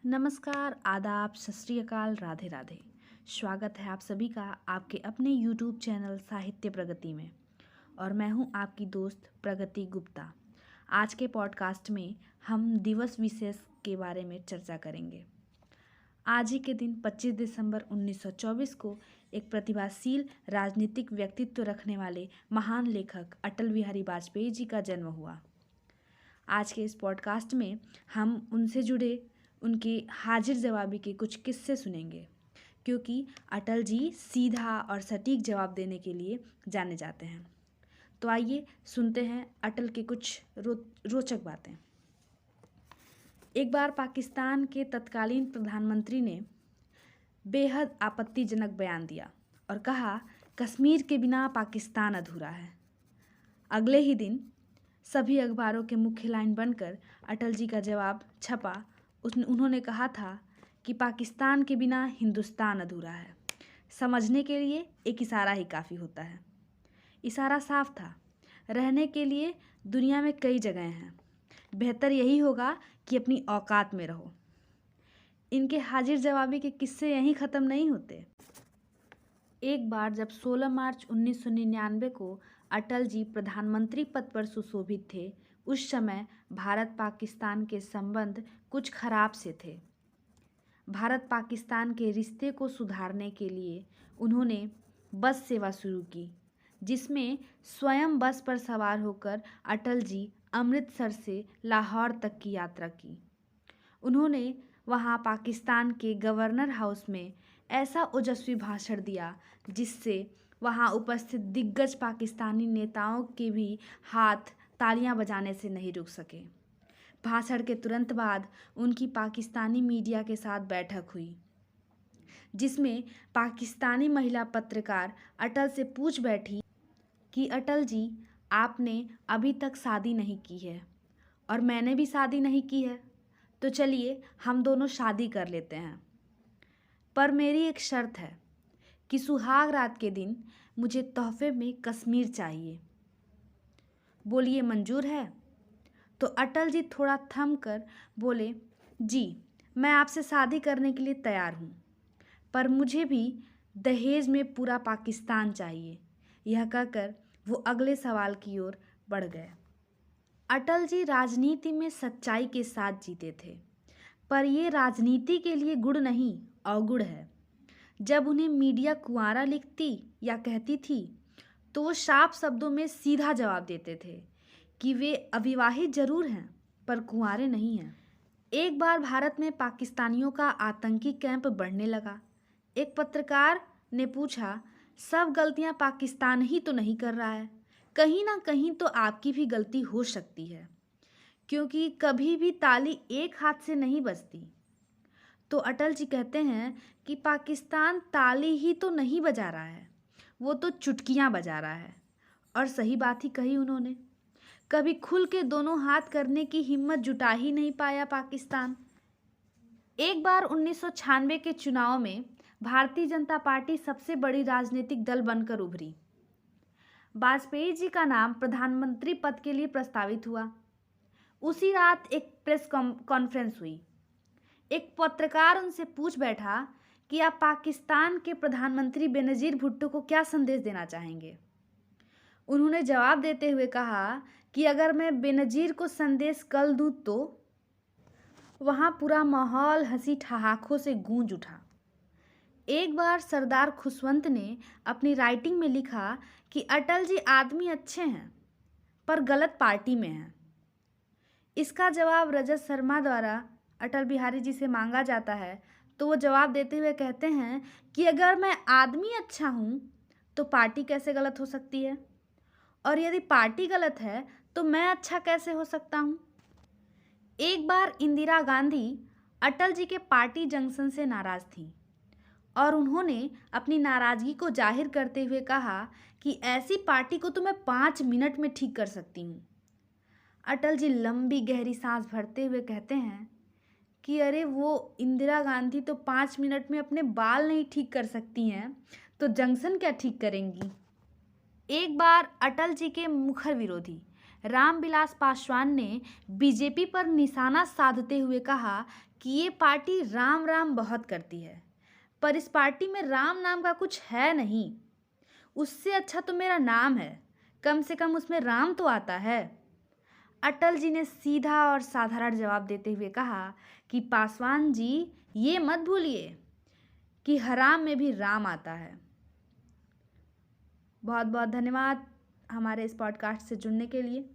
नमस्कार, आदाब, सत श्री अकाल, राधे राधे। स्वागत है आप सभी का आपके अपने YouTube चैनल साहित्य प्रगति में। और मैं हूं आपकी दोस्त प्रगति गुप्ता। आज के पॉडकास्ट में हम दिवस विशेष के बारे में चर्चा करेंगे। आज ही के दिन 25 दिसंबर 1924 को एक प्रतिभाशील राजनीतिक व्यक्तित्व रखने वाले महान लेखक अटल बिहारी वाजपेयी जी का जन्म हुआ। आज के इस पॉडकास्ट में हम उनसे जुड़े उनके हाजिर जवाबी के कुछ किस्से सुनेंगे, क्योंकि अटल जी सीधा और सटीक जवाब देने के लिए जाने जाते हैं। तो आइए सुनते हैं अटल के कुछ रोचक बातें। एक बार पाकिस्तान के तत्कालीन प्रधानमंत्री ने बेहद आपत्तिजनक बयान दिया और कहा, कश्मीर के बिना पाकिस्तान अधूरा है। अगले ही दिन सभी अखबारों के मुख्य लाइन बनकर अटल जी का जवाब छपा। उन्होंने कहा था कि पाकिस्तान के बिना हिंदुस्तान अधूरा है। समझने के लिए एक इशारा ही काफ़ी होता है। इशारा साफ था, रहने के लिए दुनिया में कई जगह हैं, बेहतर यही होगा कि अपनी औकात में रहो। इनके हाजिर जवाबी के किस्से यहीं ख़त्म नहीं होते। एक बार जब 16 मार्च 1999 को अटल जी प्रधानमंत्री पद पर सुशोभित थे, उस समय भारत पाकिस्तान के संबंध कुछ खराब से थे। भारत पाकिस्तान के रिश्ते को सुधारने के लिए उन्होंने बस सेवा शुरू की, जिसमें स्वयं बस पर सवार होकर अटल जी अमृतसर से लाहौर तक की यात्रा की। उन्होंने वहां पाकिस्तान के गवर्नर हाउस में ऐसा ओजस्वी भाषण दिया जिससे वहां उपस्थित दिग्गज पाकिस्तानी नेताओं के भी हाथ तालियां बजाने से नहीं रुक सके। भाषण के तुरंत बाद उनकी पाकिस्तानी मीडिया के साथ बैठक हुई, जिसमें पाकिस्तानी महिला पत्रकार अटल से पूछ बैठी कि अटल जी, आपने अभी तक शादी नहीं की है और मैंने भी शादी नहीं की है, तो चलिए हम दोनों शादी कर लेते हैं। पर मेरी एक शर्त है कि सुहाग रात के दिन मुझे तोहफे में कश्मीर चाहिए। बोलिए मंजूर है? तो अटल जी थोड़ा थम कर बोले, जी, मैं आपसे शादी करने के लिए तैयार हूँ, पर मुझे भी दहेज में पूरा पाकिस्तान चाहिए। यह कहकर वो अगले सवाल की ओर बढ़ गए। अटल जी राजनीति में सच्चाई के साथ जीते थे, पर ये राजनीति के लिए गुण नहीं, अवगुण है। जब उन्हें मीडिया कुंवारा लिखती या कहती थी, तो वो साफ शब्दों में सीधा जवाब देते थे कि वे अविवाहित जरूर हैं, पर कुंवारे नहीं हैं। एक बार भारत में पाकिस्तानियों का आतंकी कैंप बढ़ने लगा। एक पत्रकार ने पूछा, सब गलतियां पाकिस्तान ही तो नहीं कर रहा है? कहीं ना कहीं तो आपकी भी गलती हो सकती है, क्योंकि कभी भी ताली एक हाथ से नहीं बजती। तो अटल जी कहते हैं कि पाकिस्तान ताली ही तो नहीं बजा रहा है, वो तो चुटकियां बजा रहा है। और सही बात ही कही उन्होंने। कभी खुल के दोनों हाथ करने की हिम्मत जुटा ही नहीं पाया पाकिस्तान। एक बार 1996 के चुनाव में भारतीय जनता पार्टी सबसे बड़ी राजनीतिक दल बनकर उभरी। वाजपेयी जी का नाम प्रधानमंत्री पद के लिए प्रस्तावित हुआ। उसी रात एक प्रेस कॉन्फ्रेंस हुई। एक पत्रकार उनसे पूछ बैठा कि आप पाकिस्तान के प्रधानमंत्री बेनजीर भुट्टो को क्या संदेश देना चाहेंगे। उन्होंने जवाब देते हुए कहा कि अगर मैं बेनजीर को संदेश कल दूं तो वहां पूरा माहौल हंसी ठहाकों से गूंज उठा। एक बार सरदार खुशवंत ने अपनी राइटिंग में लिखा कि अटल जी आदमी अच्छे हैं, पर गलत पार्टी में हैं। इसका जवाब रजत शर्मा द्वारा अटल बिहारी जी से मांगा जाता है, तो वो जवाब देते हुए कहते हैं कि अगर मैं आदमी अच्छा हूँ तो पार्टी कैसे गलत हो सकती है, और यदि पार्टी गलत है तो मैं अच्छा कैसे हो सकता हूँ। एक बार इंदिरा गांधी अटल जी के पार्टी जंक्शन से नाराज थीं और उन्होंने अपनी नाराजगी को जाहिर करते हुए कहा कि ऐसी पार्टी को तो मैं 5 मिनट में ठीक कर सकती हूँ। अटल जी लंबी गहरी सांस भरते हुए कहते हैं कि अरे वो इंदिरा गांधी तो 5 मिनट में अपने बाल नहीं ठीक कर सकती हैं, तो जंक्शन क्या ठीक करेंगी। एक बार अटल जी के मुखर विरोधी रामविलास पासवान ने बीजेपी पर निशाना साधते हुए कहा कि ये पार्टी राम राम बहुत करती है, पर इस पार्टी में राम नाम का कुछ है नहीं। उससे अच्छा तो मेरा नाम है, कम से कम उसमें राम तो आता है। अटल जी ने सीधा और साधारण जवाब देते हुए कहा कि पासवान जी, ये मत भूलिए कि हराम में भी राम आता है। बहुत बहुत धन्यवाद हमारे इस पॉडकास्ट से जुड़ने के लिए।